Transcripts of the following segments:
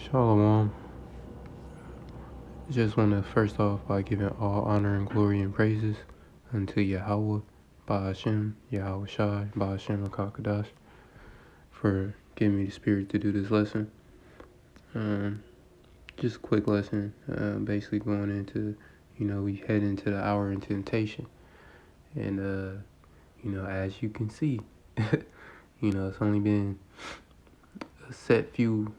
Shalom. Just want to first off by giving all honor and glory and praises unto Yahweh, Ba'ashem, Yahweh Shai, Ba'ashem Akakadash, for giving me the spirit to do this lesson. Just a quick lesson, basically going into, we head into the hour of temptation. And, as you can see, it's only been a set few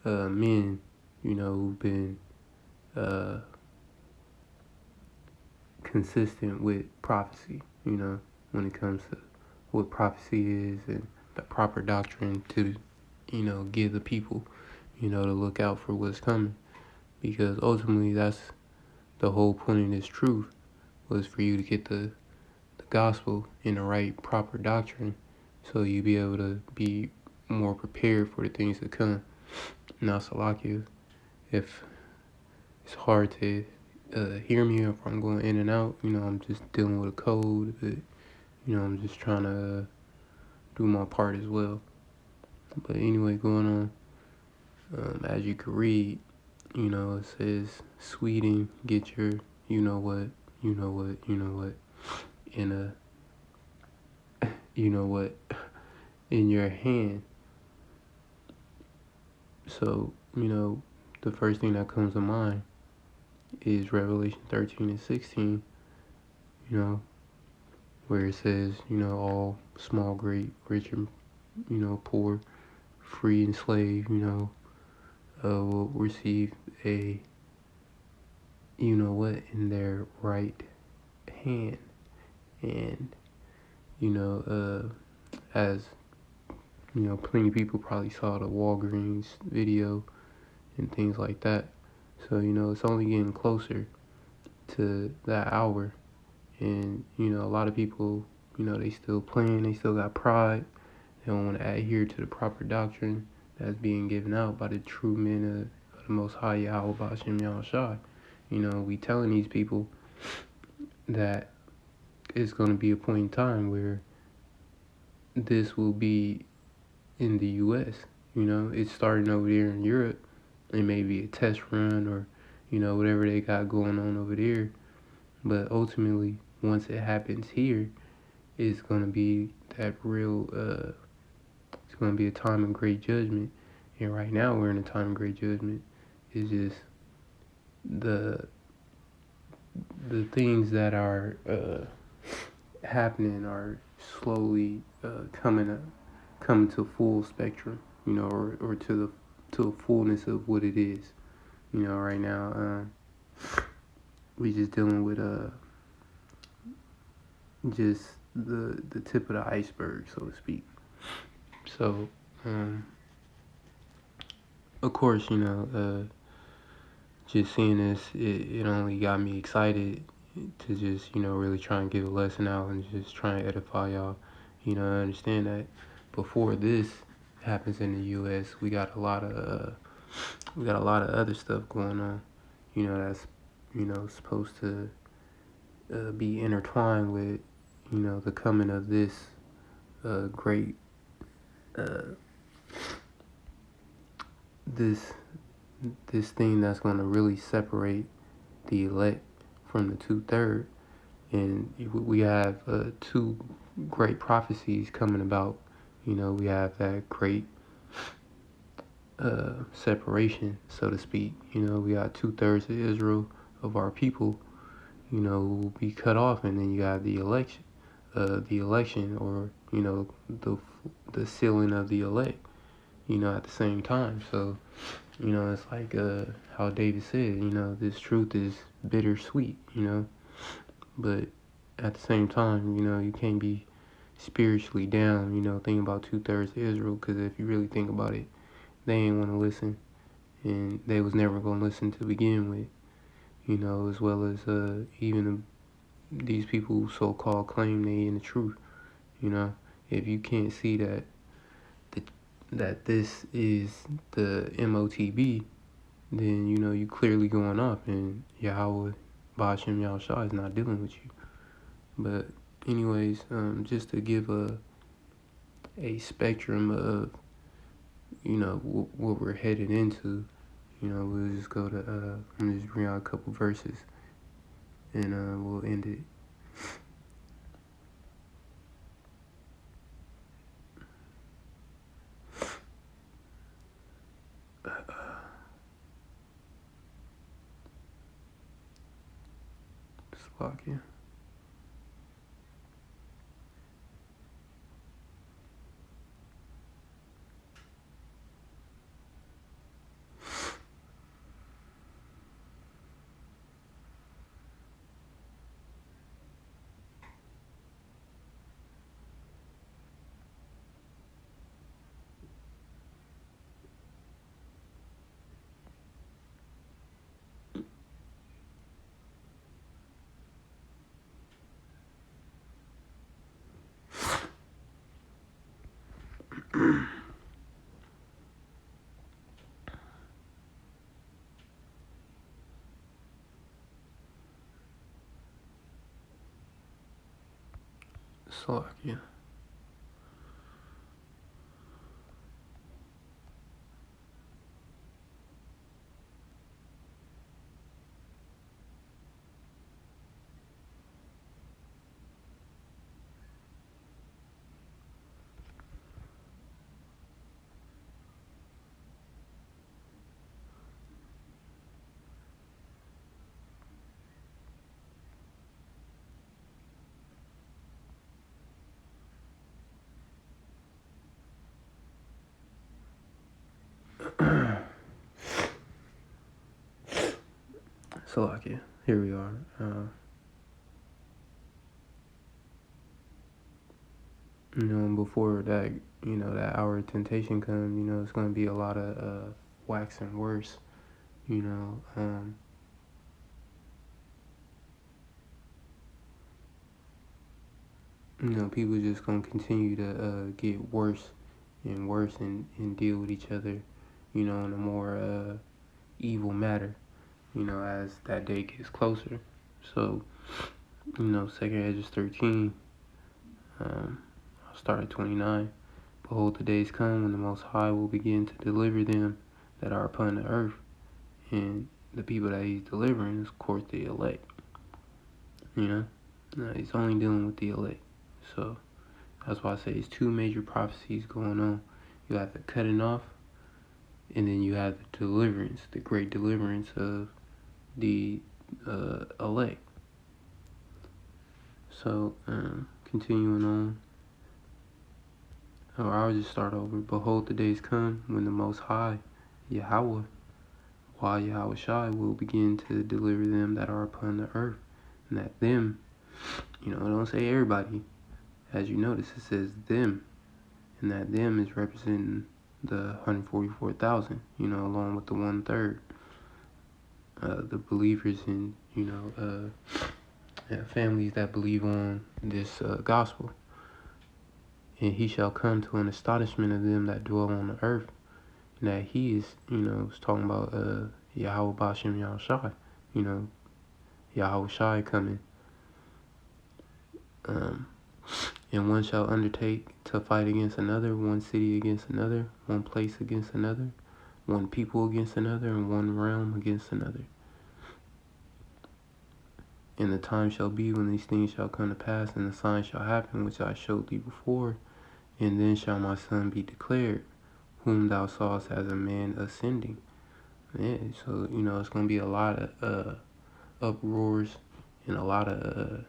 men, who've been consistent with prophecy, when it comes to what prophecy is and the proper doctrine to, give the people, to look out for what's coming. Because ultimately that's the whole point of this truth, was for you to get the gospel in the right proper doctrine, so you be able to be more prepared for the things to come. Now, Salakia, if it's hard to hear me, if I'm going in and out, I'm just dealing with a cold, but I'm just trying to do my part as well. But anyway, going on, as you can read, it says Sweden, get your in a in your hand. So, the first thing that comes to mind is Revelation 13 and 16, where it says, all small, great, rich, and, poor, free and slave, will receive a, in their right hand. And, as, plenty of people probably saw the Walgreens video and things like that. So, it's only getting closer to that hour. And, a lot of people, they still playing, they still got pride. They don't want to adhere to the proper doctrine that's being given out by the true men of the Most High Yahweh Ba'ashem Yahushai. We telling these people that it's going to be a point in time where this will be in the U.S. It's starting over there in Europe. It may be a test run or, whatever they got going on over there. But ultimately, once it happens here, it's going to be that real, it's going to be a time of great judgment. And right now we're in a time of great judgment. It's just the things that are happening are slowly coming to full spectrum, or to the fullness of what it is. Right now, we just dealing with just the tip of the iceberg, so to speak. So, of course, just seeing this, it only got me excited to just, really try and give a lesson out and just try and edify y'all. Understand that before this happens in the U.S., we got a lot of other stuff going on, that's, supposed to be intertwined with, the coming of this great, this thing that's going to really separate the elect from the 2/3. And we have two great prophecies coming about. We have that great separation, so to speak. We got 2/3 of Israel, of our people, who will be cut off, and then you got the election, or the sealing of the elect, at the same time. So, it's like how David said, this truth is bittersweet, but at the same time, you can't be spiritually down, thinking about 2/3 of Israel, because if you really think about it, they ain't want to listen, and they was never going to listen to begin with, as well as even these people who so-called claim they in the truth. If you can't see that this is the MOTB, then you clearly going off, and Yahweh Ba'ashem Yahushua is not dealing with you. But anyways, just to give a spectrum of what we're headed into, we'll just go to, I'm just bring out a couple verses, and we'll end it. Slovakia. Slovakia. Slovakia. Here we are. Before that, that hour of temptation comes, it's going to be a lot of waxing worse, you know. People just going to continue to get worse and worse and deal with each other, in a more evil matter, as that day gets closer. So, Second Esdras 13, I'll start at 29. Behold, the days come when the Most High will begin to deliver them that are upon the earth. And the people that he's delivering is, of course, the elect. He's only dealing with the elect. So that's why I say it's two major prophecies going on. You have the cutting off, and then you have the deliverance, the great deliverance of the elect. So, continuing on, I'll just start over. Behold, the days come when the Most High, Yahweh, while Yahweh Shai will begin to deliver them that are upon the earth. And that them, it don't say everybody. As you notice, it says them. And that them is representing the 144,000, along with the 1/3. The believers in, families that believe on this gospel. And he shall come to an astonishment of them that dwell on the earth. And that he is, was talking about Yahweh Bashem Yahushai, Yahweh Shai coming. And one shall undertake to fight against another, one city against another, one place against another, one people against another, and one realm against another. And the time shall be when these things shall come to pass, and the sign shall happen, which I showed thee before. And then shall my son be declared, whom thou sawest as a man ascending. Yeah, so, it's going to be a lot of uproars and a lot of,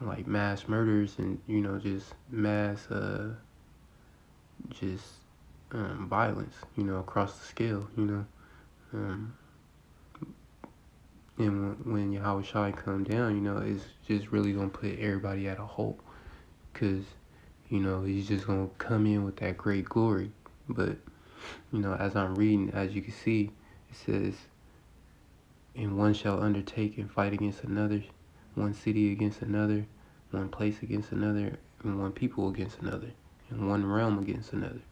like mass murders and, just mass, violence, across the scale, and when Yahweh Shai come down, it's just really going to put everybody at a halt. Because, he's just going to come in with that great glory. But, as I'm reading, as you can see, it says, and one shall undertake and fight against another, one city against another, one place against another, and one people against another, and one realm against another.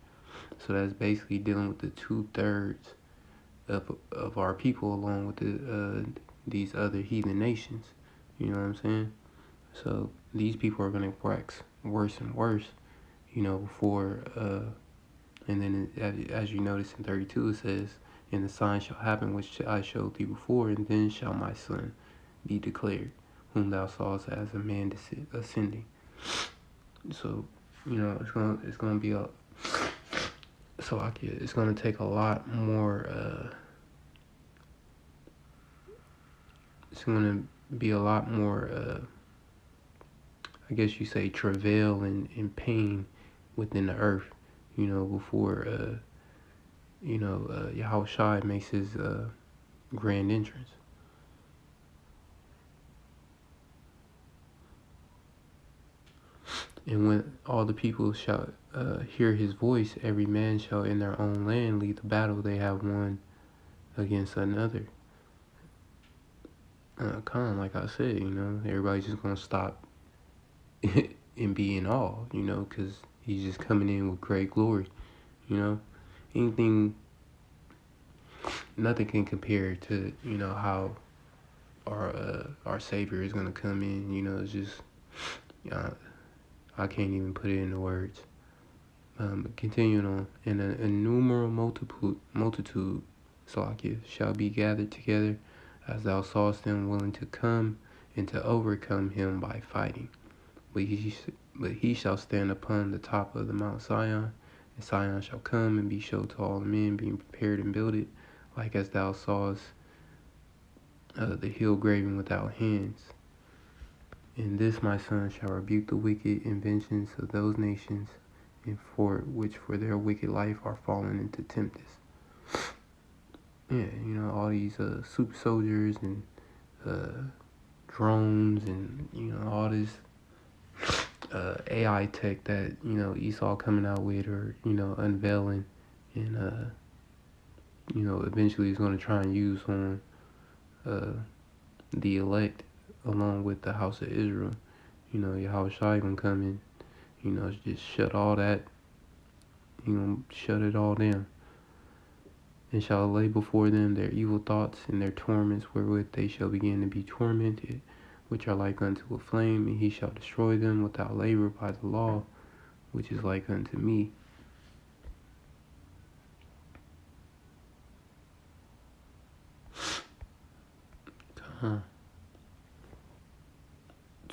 So that's basically dealing with the 2/3 of our people, along with these other heathen nations. You know what I'm saying? So these people are going to wax worse and worse, before And then as you notice in 32, it says, and the sign shall happen which I showed thee before, and then shall my son be declared, whom thou sawest as a man ascending. So, it's gonna be it's gonna take a lot more. It's gonna be a lot more. I guess you say travail and pain within the earth. Before Yahweh Shai makes his grand entrance. And when all the people shall hear his voice, every man shall in their own land lead the battle they have won against another. Kind of like I said, everybody's just going to stop and be in awe, because he's just coming in with great glory, Anything, nothing can compare to, how our Savior is going to come in, it's just, I can't even put it into words. Continuing on, and an innumerable multitude, Salakia, shall be gathered together, as thou sawest them willing to come and to overcome him by fighting. But he shall stand upon the top of the Mount Zion, and Zion shall come and be showed to all men, being prepared and builded, like as thou sawest the hill graven without hands. And this my son shall rebuke the wicked inventions of those nations, and for their wicked life are fallen into tempest. Yeah, all these super soldiers and drones and all this AI tech that Esau coming out with, or unveiling, and eventually he's going to try and use on the elect along with the house of Israel. Yahweh Shai gonna come in, just shut all that. Shut it all down. And shall lay before them their evil thoughts and their torments wherewith they shall begin to be tormented, which are like unto a flame, and he shall destroy them without labor by the law, which is like unto me.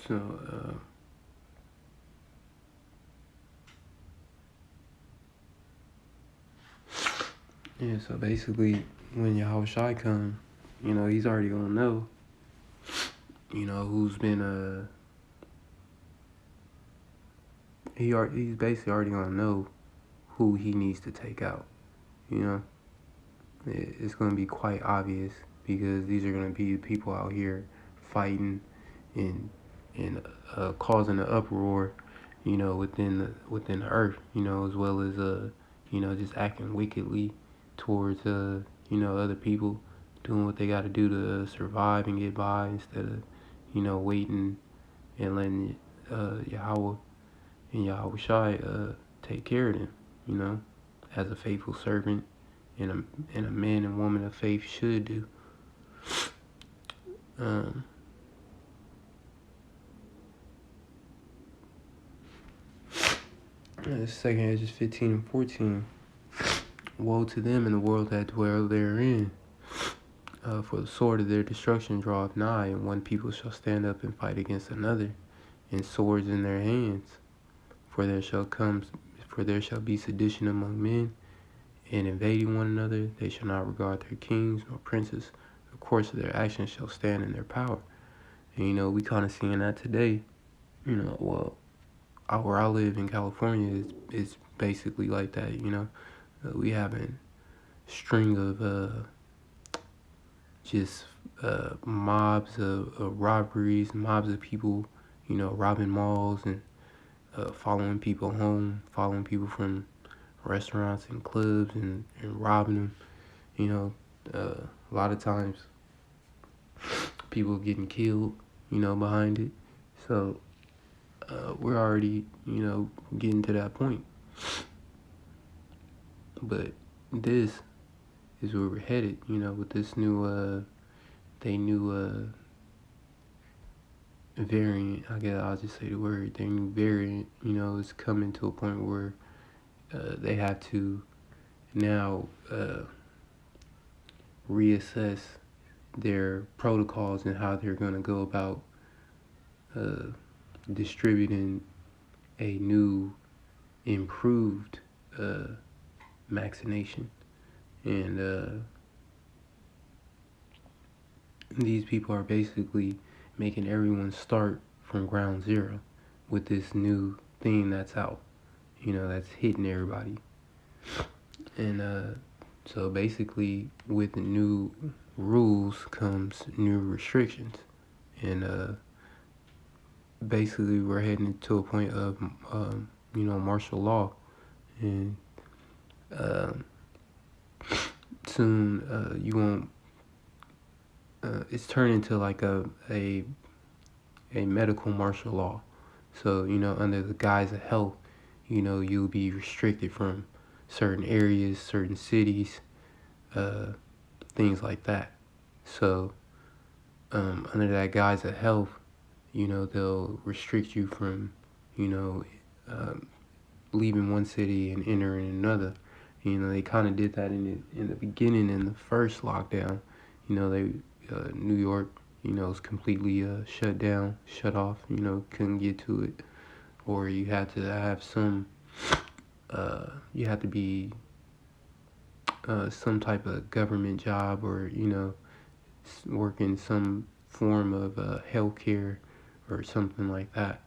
So, yeah, so basically, when Yahweh Shai come, he's already gonna know, who's been, he's basically already gonna know who he needs to take out, It's gonna be quite obvious, because these are gonna be people out here fighting and causing an uproar, within the earth, as well as just acting wickedly towards other people, doing what they got to do to survive and get by, instead of waiting and letting Yahweh and Yahweh Shai take care of them, as a faithful servant and a man and woman of faith should do. Second Edges 15 and 14. Woe to them in the world that dwell therein. For the sword of their destruction draweth nigh, and one people shall stand up and fight against another, and swords in their hands. For there shall be sedition among men, and invading one another. They shall not regard their kings nor princes. The course of their actions shall stand in their power. And we kind of seeing that today. Where I live in California, it's basically like that. We having string of just mobs of robberies, mobs of people, robbing malls and following people home, following people from restaurants and clubs and robbing them. A lot of times people getting killed, behind it. So we're already, getting to that point. But this is where we're headed, with this new, variant. I guess I'll just say the word. Their new variant, is coming to a point where they have to now reassess their protocols and how they're going to go about distributing a new, improved vaccination. And these people are basically making everyone start from ground zero with this new thing that's out, that's hitting everybody. And so basically, with the new rules comes new restrictions. And basically, we're heading to a point of, martial law. And soon, you won't. It's turned into like a medical martial law. So, under the guise of health, you'll be restricted from certain areas, certain cities, things like that. So, under that guise of health, they'll restrict you from, leaving one city and entering another. They kind of did that in the beginning in the first lockdown. New York, was completely shut down, shut off. Couldn't get to it, or you had to have you had to be some type of government job, or work in some form of healthcare or something like that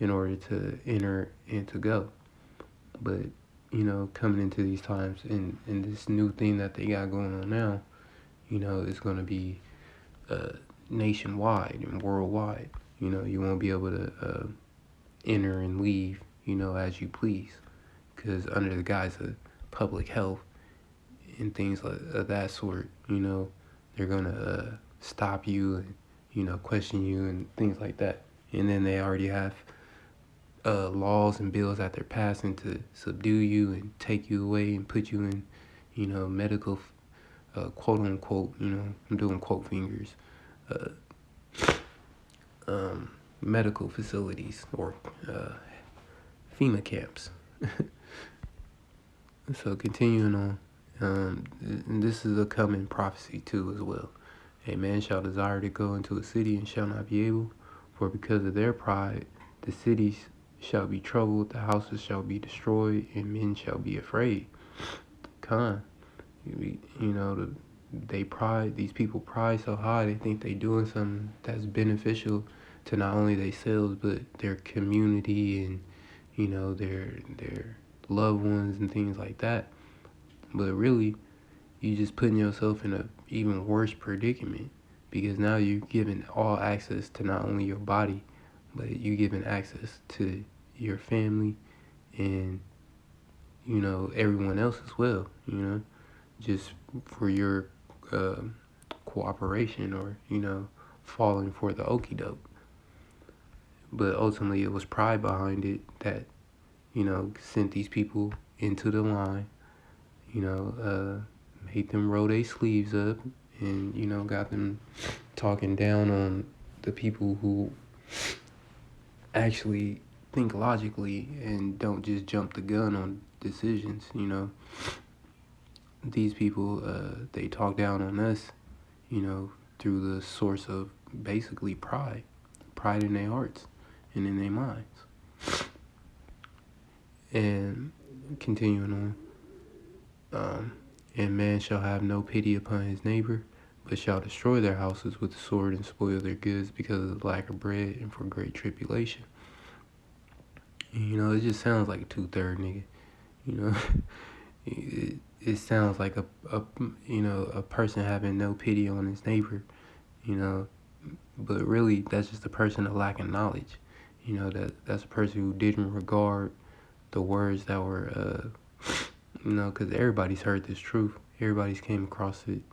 in order to enter and to go. But coming into these times and this new thing that they got going on now, it's going to be nationwide and worldwide. You won't be able to enter and leave, as you please, because under the guise of public health and things of that sort, they're gonna stop you and question you and things like that. And then they already have laws and bills that they're passing to subdue you and take you away and put you in, medical, quote unquote, I'm doing quote fingers, medical facilities or FEMA camps. So continuing on, and this is a coming prophecy too as well. A man shall desire to go into a city and shall not be able, for because of their pride, the cities shall be troubled, the houses shall be destroyed, and men shall be afraid. These people pride so high, they think they doing something that's beneficial to not only themselves, but their community and, their loved ones and things like that. But really, you just putting yourself in a even worse predicament, because now you're giving all access to not only your body, but you're giving access to your family and, everyone else as well, just for your cooperation or, falling for the okie doke. But ultimately, it was pride behind it that, sent these people into the line, made them roll their sleeves up and, got them talking down on the people who actually think logically and don't just jump the gun on decisions. These people, they talk down on us, through the source of basically pride in their hearts and in their minds. And continuing on, and man shall have no pity upon his neighbor, but shall destroy their houses with the sword and spoil their goods because of the lack of bread and for great tribulation. And, it just sounds like a 2/3 nigga. It sounds like a person having no pity on his neighbor, but really that's just a person of lacking knowledge. That's a person who didn't regard the words that were, because everybody's heard this truth. Everybody's came across it.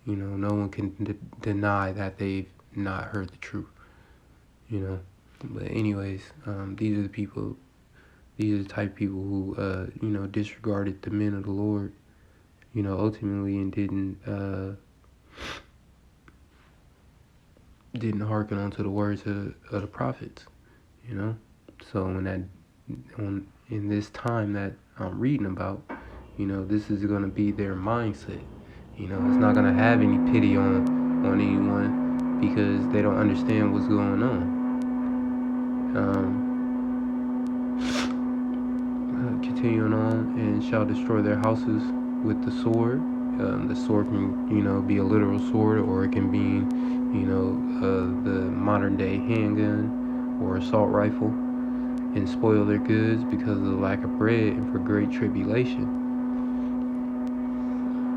No one can deny that they've not heard the truth. But anyways, these are the people. These are the type of people who, disregarded the men of the Lord, ultimately, and didn't hearken onto the words of the prophets. So in this time that I'm reading about, this is going to be their mindset. It's not going to have any pity on anyone because they don't understand what's going on. Continuing on, and shall destroy their houses with the sword. The sword can, be a literal sword, or it can be, the modern day handgun or assault rifle, and spoil their goods because of the lack of bread and for great tribulation.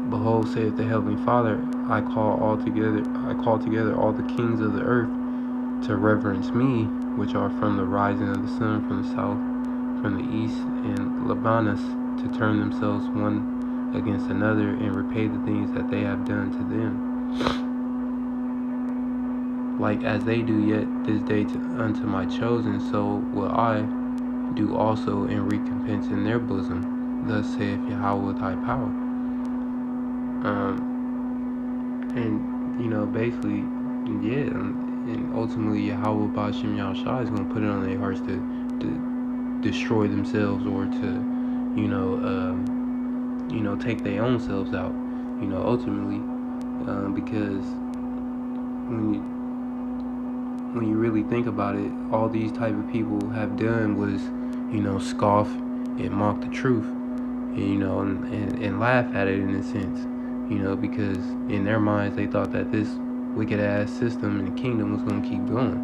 Behold, saith the Heavenly Father, I call together all the kings of the earth to reverence me, which are from the rising of the sun from the south, from the east, and Libanus, to turn themselves one against another and repay the things that they have done to them. Like as they do yet this day unto my chosen, so will I do also in recompense in their bosom. Thus saith Yahweh thy power. And basically, yeah, and ultimately Yahweh Ba'Shem Yahushua is going to put it on their hearts to destroy themselves, or to take their own selves out, ultimately, because when you really think about it, all these type of people have done was scoff and mock the truth, and laugh at it in a sense, because in their minds they thought that this wicked ass system and the kingdom was going to keep going.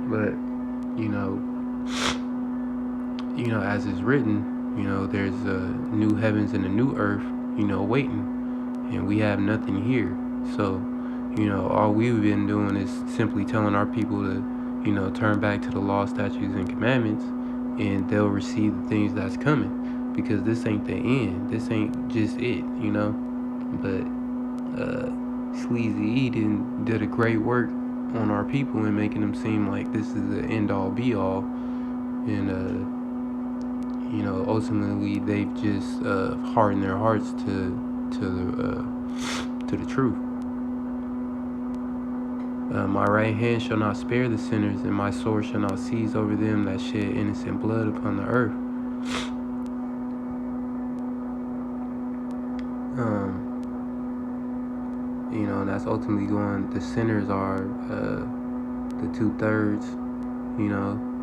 But as is written, there's a new heavens and a new earth, waiting, and we have nothing here. So, all we've been doing is simply telling our people to, turn back to the law, statutes, and commandments, and they'll receive the things that's coming, because this ain't the end. This ain't just it, But Sleazy E did a great work on our people and making them seem like this is the end all be all, and ultimately they've just hardened their hearts to the truth. My right hand shall not spare the sinners, and my sword shall not cease over them that shed innocent blood upon the earth. And that's ultimately the sinners are the 2/3,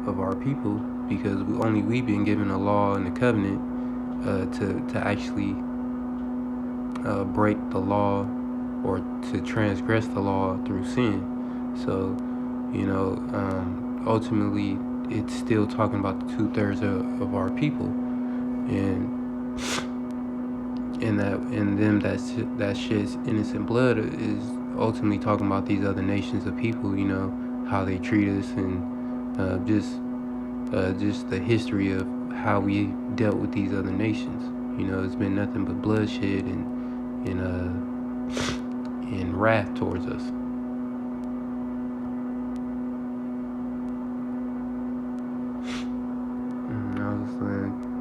of our people, because we've been given a law and a covenant to actually break the law, or to transgress the law through sin. So, ultimately, it's still talking about the 2/3 of our people, and them that sheds innocent blood is ultimately talking about these other nations of people. How they treat us, and just the history of how we dealt with these other nations. It's been nothing but bloodshed and wrath towards us.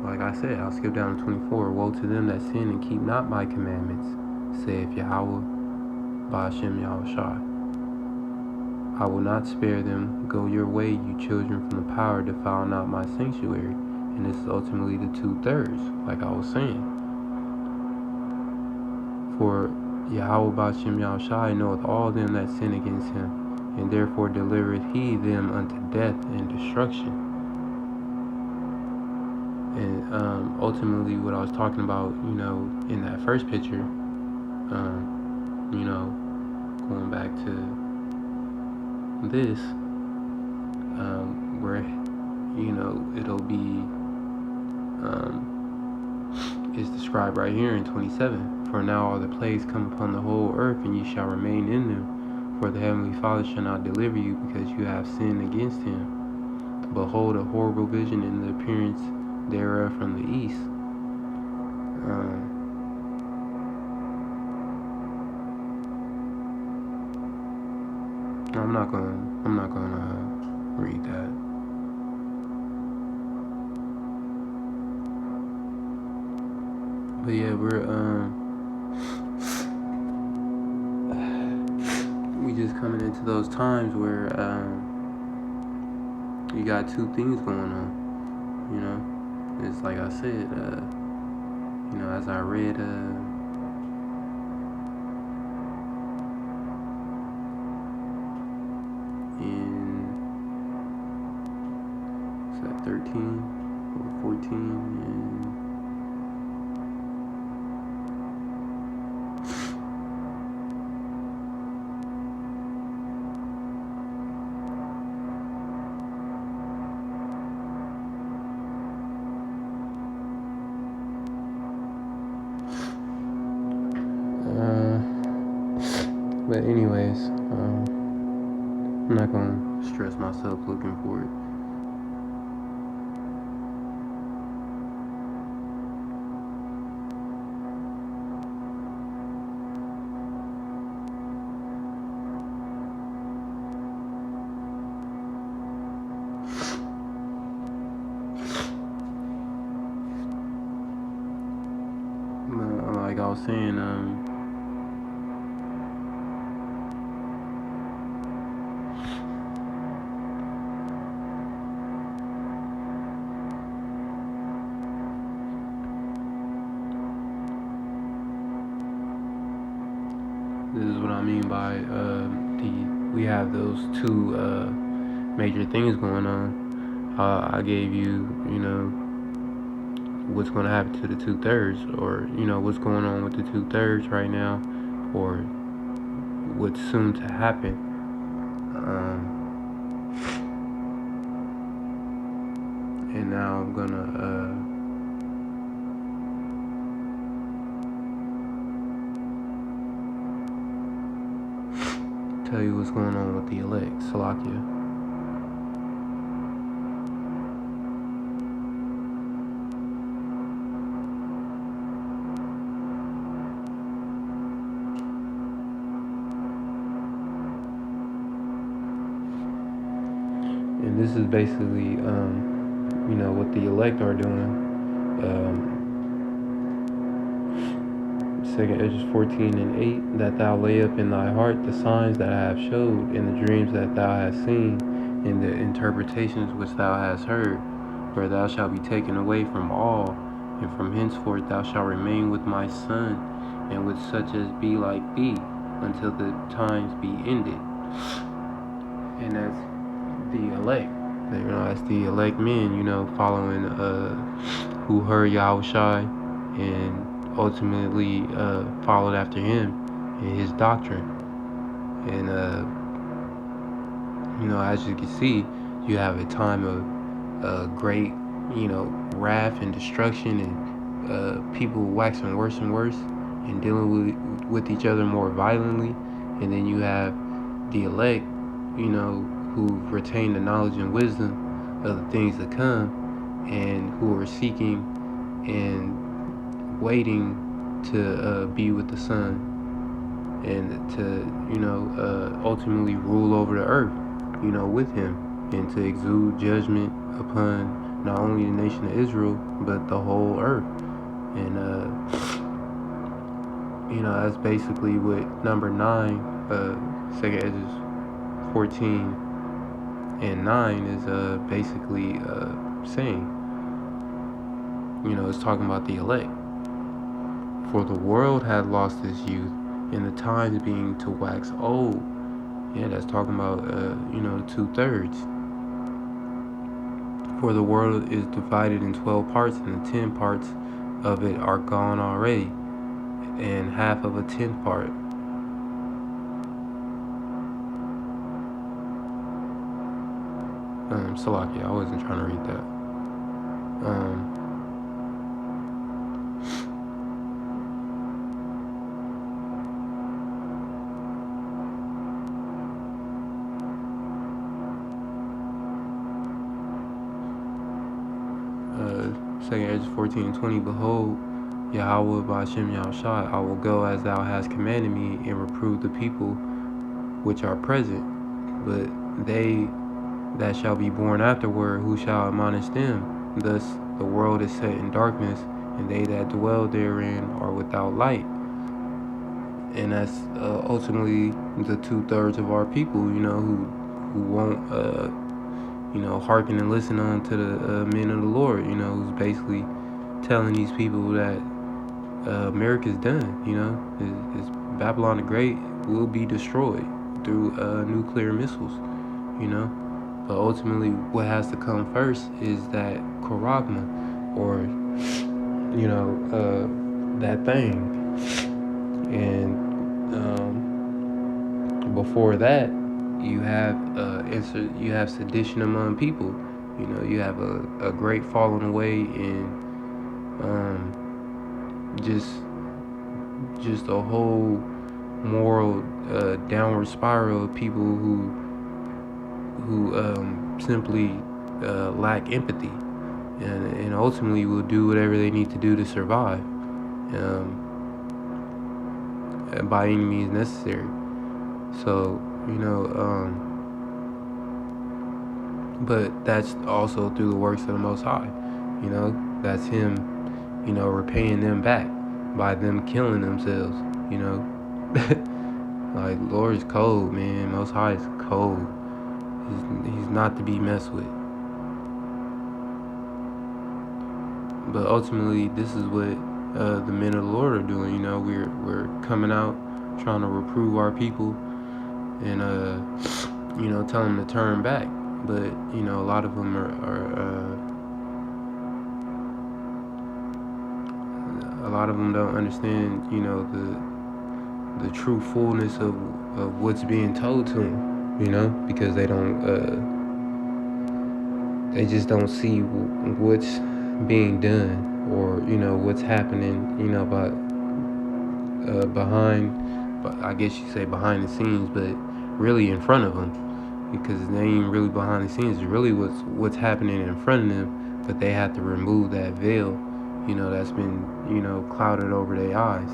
Like I said, I'll skip down to 24. Woe to them that sin and keep not my commandments, saith Yahweh Ba'Shem Yahushua. I will not spare them. Go your way, you children from the power, defile not my sanctuary. And this is ultimately the 2/3, like I was saying. For Yahweh Ba'Shem Yahushua knoweth all them that sin against him, and therefore delivereth he them unto death and destruction. And ultimately, what I was talking about, in that first picture, going back to this, where, it'll be, it's described right here in 27. For now all the plagues come upon the whole earth, and ye shall remain in them. For the Heavenly Father shall not deliver you, because you have sinned against him. Behold, a horrible vision in the appearance thereof from the east. I'm not gonna read that. But yeah, we just coming into those times where you got two things going on, it's like I said, as I read in, is that 13 or 14 and but anyways, I'm not gonna stress myself looking for it. Like I was saying, this is what I mean by we have those two major things going on. I gave you, what's going to happen to the 2/3, or what's going on with the 2/3 right now, or what's soon to happen. And now I'm gonna tell you what's going on with the elect, Salakia. And this is basically, what the elect are doing. 2 Esdras 14:8, that thou lay up in thy heart the signs that I have showed, in the dreams that thou hast seen, in the interpretations which thou hast heard. For thou shalt be taken away from all, and from henceforth thou shalt remain with my son, and with such as be like thee, until the times be ended. And that's the elect. That's the elect men, following who heard Yahushai and ultimately followed after him and his doctrine. And as you can see, you have a time of great wrath and destruction, and people waxing worse and worse and dealing with each other more violently. And then you have the elect, who retain the knowledge and wisdom of the things to come, and who are seeking and waiting to be with the Son, and to ultimately rule over the earth, with him, and to exude judgment upon not only the nation of Israel, but the whole earth. And that's basically what number 9, 2 Esdras 14 and 9 is basically saying. It's talking about the elect. For the world had lost its youth, and the times being to wax old. Yeah, that's talking about, 2/3. For the world is divided in 12 parts, and the 10 parts of it are gone already, and half of a 10th part. Salakia, I wasn't trying to read that. 2 Esdras 14:20, behold, Yahweh Ba'ashem Yahushai, I will go as thou hast commanded me, and reprove the people which are present. But they that shall be born afterward, who shall admonish them? Thus the world is set in darkness, and they that dwell therein are without light. And that's ultimately the 2/3 of our people, who won't, hearken and listen on to the men of the Lord, who's basically telling these people that America's done, is Babylon the Great will be destroyed through nuclear missiles, But ultimately, what has to come first is that charagma, or, that thing. And before that, you have sedition among people. You have a great falling away in just a whole moral downward spiral of people who simply lack empathy, and ultimately will do whatever they need to do to survive, by any means necessary. So but that's also through the works of the Most High. That's Him, repaying them back by them killing themselves. Like, Lord is cold, man. Most High is cold. He's not to be messed with. But ultimately, this is what the men of the Lord are doing. We're coming out trying to reprove our people and tell them to turn back. But a lot of them a lot of them don't understand the true fullness of what's being told to them. Because they just don't see what's being done, or what's happening, behind, I guess you say behind the scenes, but really in front of them, because they ain't really behind the scenes. It's really what's happening in front of them, but they have to remove that veil, that's been clouded over their eyes.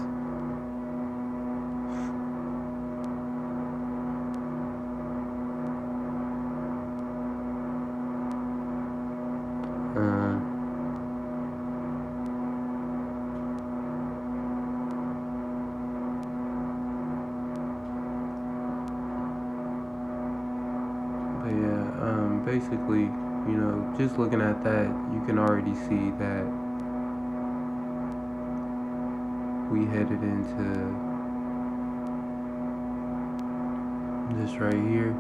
Basically, just looking at that, you can already see that we headed into this right here,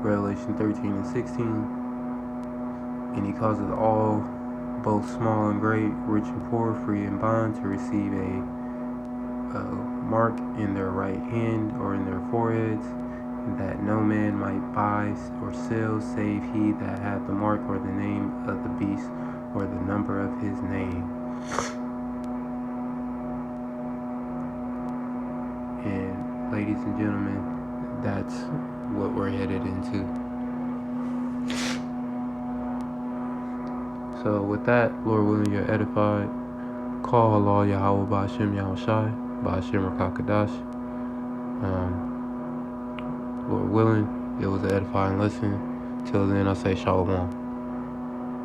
Revelation 13 and 16. And He causes all, both small and great, rich and poor, free and bond, to receive a mark in their right hand or in their foreheads, that no man might buy or sell save he that hath the mark or the name of the beast or the number of his name. And ladies and gentlemen, that's what we're headed into. So with that, Lord willing, you're edified. Call Allah Yahweh Ba'ashem Yahushai Ba'ashem Rakakadash. Lord willing, it was an edifying lesson. Till then, I say Shalom.